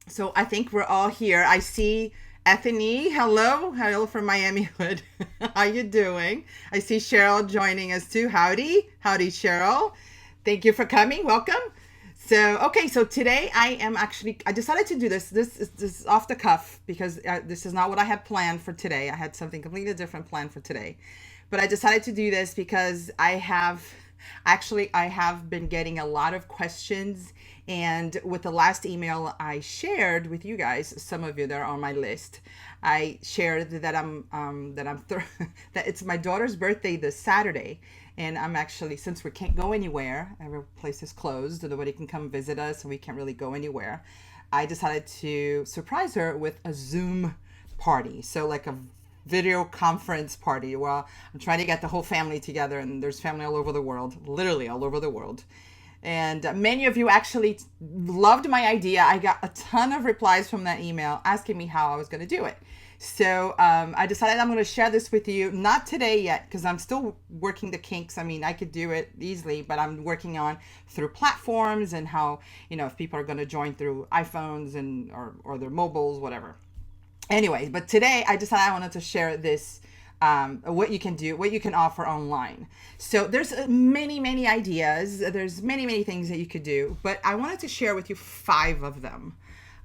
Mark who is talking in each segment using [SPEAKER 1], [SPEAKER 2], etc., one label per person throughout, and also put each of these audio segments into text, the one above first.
[SPEAKER 1] So I think we're all here. I see Ethany. Hello. Hello from Miami Hood. How you doing? I see Cheryl joining us too. Howdy. Howdy, Cheryl. Thank you for coming. Welcome. So today I decided to do this. This is off the cuff because this is not what I had planned for today. I had something completely different planned for today. But I decided to do this because I have been getting a lot of questions, and with the last email I shared with you guys, some of you that are on my list, I shared that that it's my daughter's birthday this Saturday, and I'm actually, since we can't go anywhere, every place is closed, nobody can come visit us, and we can't really go anywhere. I decided to surprise her with a Zoom party. So like a video conference party. Well, I'm trying to get the whole family together, and there's family all over the world, literally all over the world. And many of you actually loved my idea. I got a ton of replies from that email asking me how I was going to do it. So I decided I'm going to share this with you. Not today yet, because I'm still working the kinks. I mean, I could do it easily, but I'm working on through platforms and how, if people are going to join through iPhones and or their mobiles, whatever. Anyway, but today I decided I wanted to share this, what you can do, what you can offer online. So there's many ideas. There's many things that you could do, but I wanted to share with you 5 of them.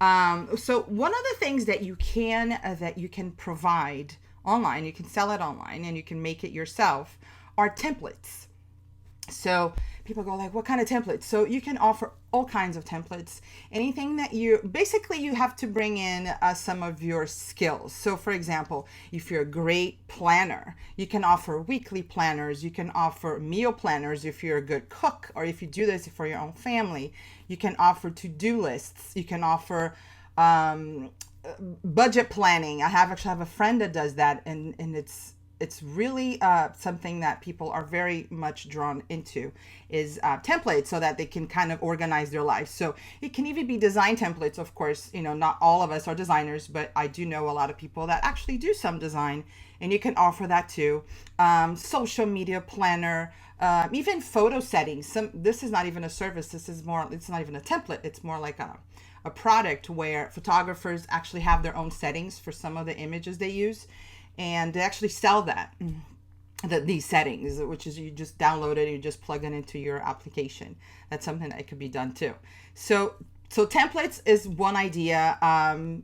[SPEAKER 1] So one of the things that you can provide online, you can sell it online and you can make it yourself, are templates. So people go like, what kind of templates? So you can offer all kinds of templates. Anything that you have to bring in some of your skills. So for example, if you're a great planner, you can offer weekly planners. You can offer meal planners if you're a good cook, or if you do this for your own family. You can offer to-do lists. You can offer budget planning. I actually have a friend that does that, and it's really something that people are very much drawn into, is templates, so that they can kind of organize their life. So it can even be design templates. Of course, not all of us are designers, but I do know a lot of people that actually do some design, and you can offer that too. Social media planner, even photo settings. This is not even a service. It's not even a template. It's more like a product where photographers actually have their own settings for some of the images they use, and they actually sell these settings, which is, you just download it, you just plug it into your application. That's something that could be done too. So templates is one idea. And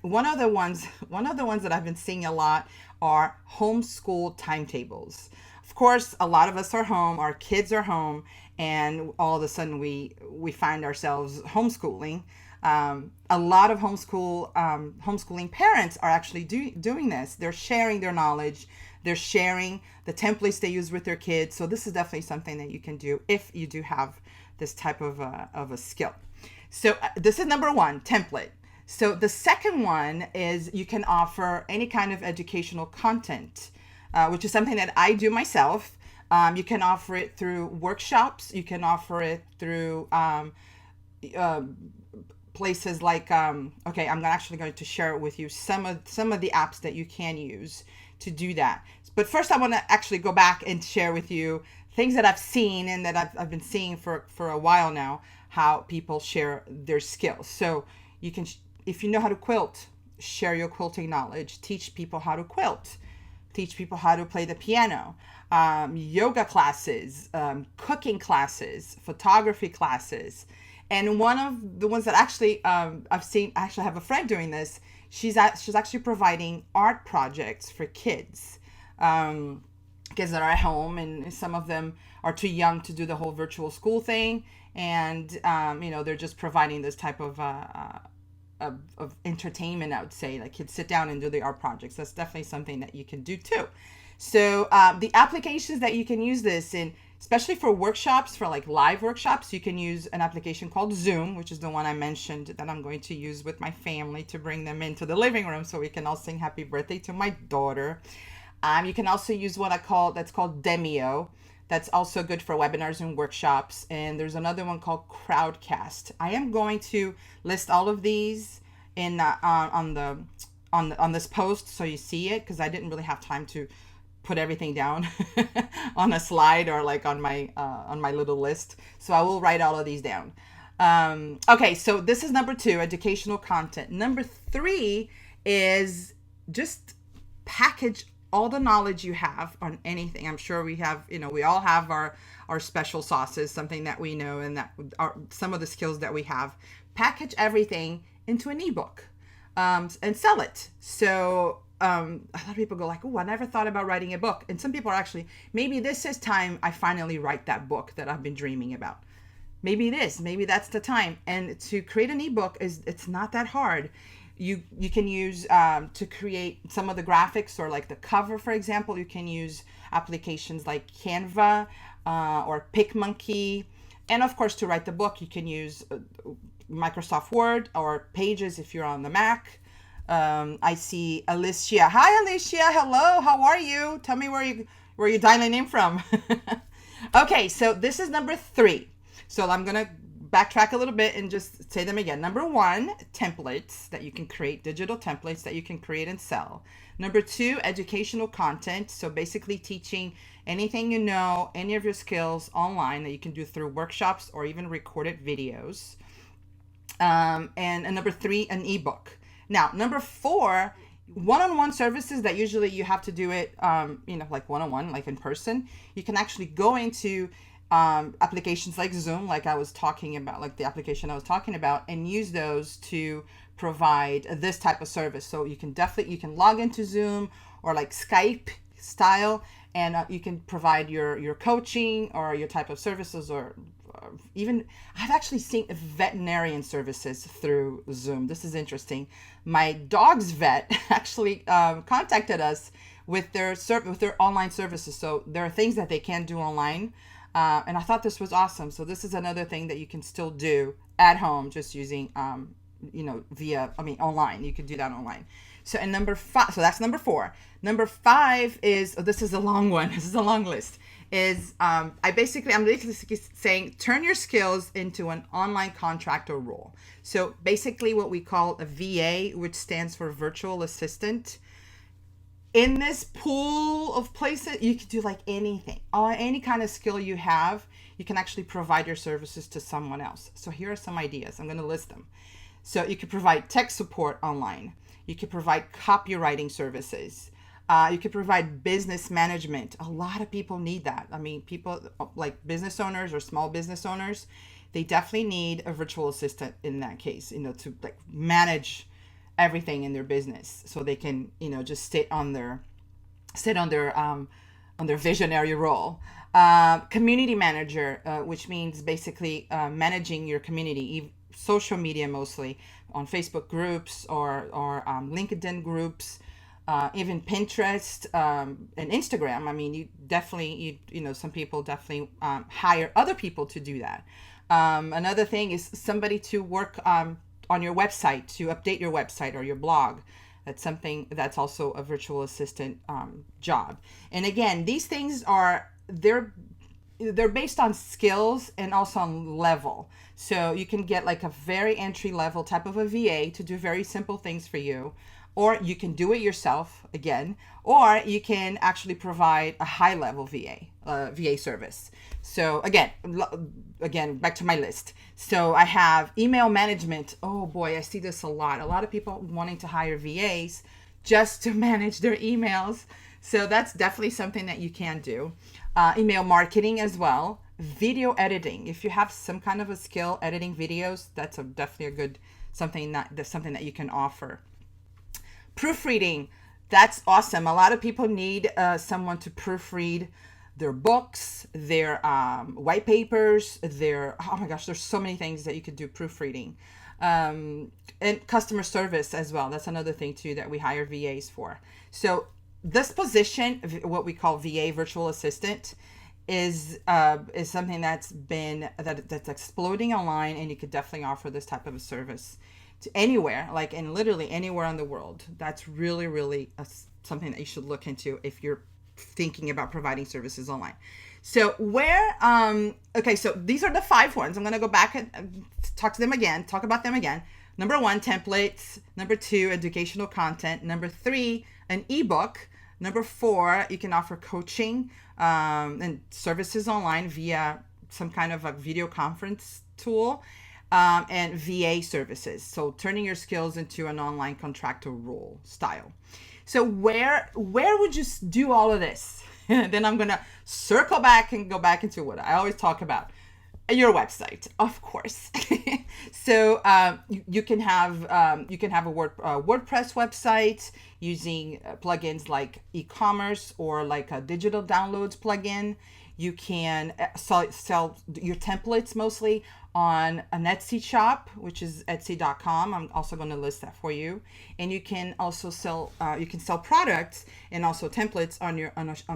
[SPEAKER 1] one of the ones that I've been seeing a lot are homeschool timetables. Of course, a lot of us are home, our kids are home, and all of a sudden we find ourselves homeschooling. A lot of homeschooling parents are actually doing this. They're sharing their knowledge. They're sharing the templates they use with their kids. So this is definitely something that you can do if you do have this type of a skill. So this is number 1, template. So the second one is you can offer any kind of educational content, which is something that I do myself. You can offer it through workshops. You can offer it through places like okay, I'm actually going to share with you some of the apps that you can use to do that. But first I want to actually go back and share with you things that I've seen and that I've been seeing for a while now, how people share their skills. So you can, if you know how to quilt, share your quilting knowledge. Teach people how to quilt. Teach people how to play the piano. Yoga classes, cooking classes, photography classes. And one of the ones that actually I've seen, I actually have a friend doing this. She's actually providing art projects for kids. Kids that are at home, and some of them are too young to do the whole virtual school thing, and they're just providing this type of entertainment, I would say. Like, kids sit down and do the art projects. That's definitely something that you can do too. So the applications that you can use this in, especially for workshops, for like live workshops, you can use an application called Zoom, which is the one I mentioned that I'm going to use with my family to bring them into the living room so we can all sing happy birthday to my daughter. You can also use that's called Demio. That's also good for webinars and workshops. And there's another one called Crowdcast. I am going to list all of these in on this post so you see it, because I didn't really have time to put everything down on a slide or like on my little list. So I will write all of these down. Okay, so this is number 2, educational content. Number 3 is just package all the knowledge you have on anything. I'm sure we have, we all have our special sauces, something that we know, and that are some of the skills that we have. Package everything into an ebook, and sell it. So a lot of people go like, oh, I never thought about writing a book. And some people are actually, maybe this is time I finally write that book that I've been dreaming about. Maybe maybe that's the time. And to create an ebook it's not that hard. You can use to create some of the graphics, or like the cover, for example, you can use applications like Canva or PicMonkey. And of course, to write the book, you can use Microsoft Word or Pages if you're on the Mac. I see Alicia. Hi, Alicia. Hello. How are you? Tell me where you dialing in from. Okay, so this is number 3. So I'm going to backtrack a little bit and just say them again. Number 1, templates that you can create, digital templates that you can create and sell. Number 2, educational content. So basically teaching anything any of your skills online that you can do through workshops or even recorded videos. And number 3, an ebook. Now, number 4, one-on-one services that usually you have to do it, like one-on-one, like in person. You can actually go into applications like Zoom, like I was talking about, like the application I was talking about, and use those to provide this type of service. So you can log into Zoom or like Skype style, and you can provide your coaching or your type of services, or even I've actually seen veterinarian services through Zoom. This is interesting. My dog's vet actually contacted us with their online services. So there are things that they can do online. And I thought this was awesome. So this is another thing that you can still do at home, just using, online. You can do that online. So, and number 5, so that's number 4. Number 5 is, this is a long one. This is a long list. I'm basically saying, turn your skills into an online contractor role. So basically what we call a VA, which stands for virtual assistant. In this pool of places, you can do like anything, or any kind of skill you have, you can actually provide your services to someone else. So here are some ideas. I'm going to list them. So you could provide tech support online. You could provide copywriting services. You could provide business management. A lot of people need that. I mean, people like business owners or small business owners, they definitely need a virtual assistant in that case, to like manage everything in their business, so they can just sit on their visionary role. Community manager, which means basically managing your community, social media, mostly on Facebook groups or LinkedIn groups, even Pinterest and Instagram. I mean, some people definitely hire other people to do that. Another thing is somebody to work on your website, to update your website or your blog. That's something that's also a virtual assistant job. And again, these things they're based on skills and also on level. So you can get like a very entry level type of a VA to do very simple things for you, or you can do it yourself again, or you can actually provide a high level VA service. So again, back to my list. So I have email management. Oh boy, I see this a lot. A lot of people wanting to hire VAs just to manage their emails. So that's definitely something that you can do. Email marketing as well. Video editing. If you have some kind of a skill editing videos, that's definitely a good something that you can offer. Proofreading. That's awesome. A lot of people need someone to proofread their books, their white papers, oh my gosh, there's so many things that you could do proofreading. And customer service as well. That's another thing too that we hire VAs for. So this position, what we call VA virtual assistant, is something that's exploding online, and you could definitely offer this type of a service to anywhere, like in literally anywhere in the world. That's really, really something that you should look into if you're thinking about providing services online. So so these are the 5 ones. I'm going to go back and talk about them again. Number 1, templates. Number 2, educational content. Number 3, an ebook. Number 4, you can offer coaching and services online via some kind of a video conference tool. and VA services. So turning your skills into an online contractor role style. So where would you do all of this? Then I'm gonna circle back and go back into what I always talk about. Your website, of course. So you can have a WordPress website using plugins like e-commerce or like a digital downloads plugin. You can sell your templates mostly on an Etsy shop, which is etsy.com. I'm also going to list that for you. And you can also sell products and also templates on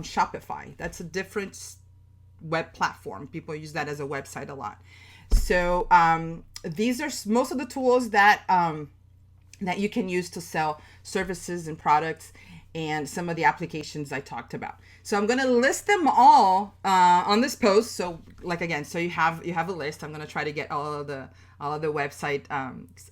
[SPEAKER 1] Shopify. That's a different web platform. People use that as a website a lot. So these are most of the tools that that you can use to sell services and products, and some of the applications I talked about. So I'm going to list them all on this post. So like again, so you have a list. I'm going to try to get all of the website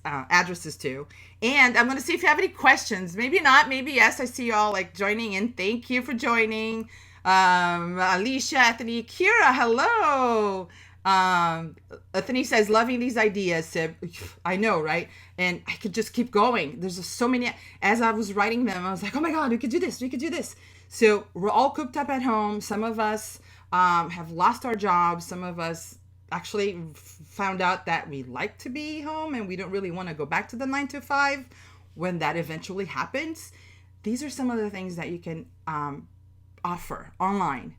[SPEAKER 1] addresses too. And I'm going to see if you have any questions. Maybe not, maybe yes. I see you all like joining in. Thank you for joining. Alicia, Anthony, Kira, hello. Anthony says, loving these ideas, Sib. I know, right? And I could just keep going. There's just so many. As I was writing them, I was like, oh my God, we could do this. We could do this. So we're all cooped up at home. Some of us have lost our jobs. Some of us actually found out that we like to be home and we don't really want to go back to the 9 to 5 when that eventually happens. These are some of the things that you can offer online,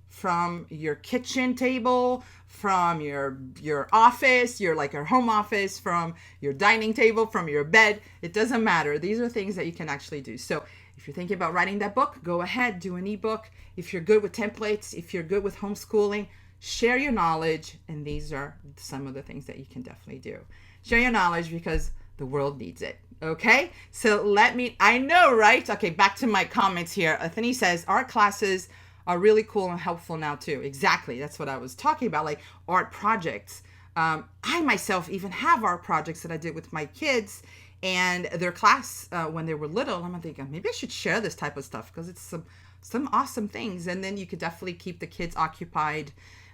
[SPEAKER 1] from your kitchen table, from your office, your home office, from your dining table, from your bed. It doesn't matter. These are things that you can actually do. So if you're thinking about writing that book, go ahead, do an ebook. If you're good with templates, if you're good with homeschooling, share your knowledge. And these are some of the things that you can definitely do. Share your knowledge because the world needs it. Okay, so I know, right? Okay, back to my comments here. Anthony says, art classes are really cool and helpful now too. Exactly, that's what I was talking about, like art projects. I myself even have art projects that I did with my kids and their class when they were little. I'm thinking, maybe I should share this type of stuff because it's some awesome things. And then you could definitely keep the kids occupied,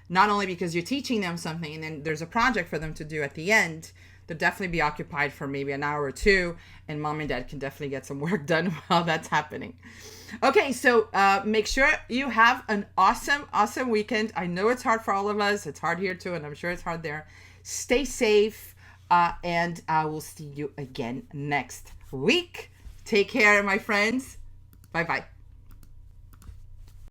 [SPEAKER 1] not only because you're teaching them something and then there's a project for them to do at the end. They'll definitely be occupied for maybe an hour or two, and mom and dad can definitely get some work done while that's happening. Okay, so make sure you have an awesome weekend. I know it's hard for all of us. It's hard here too, and I'm sure it's hard there. Stay safe, and I will see you again next week. Take care, my friends. Bye-bye.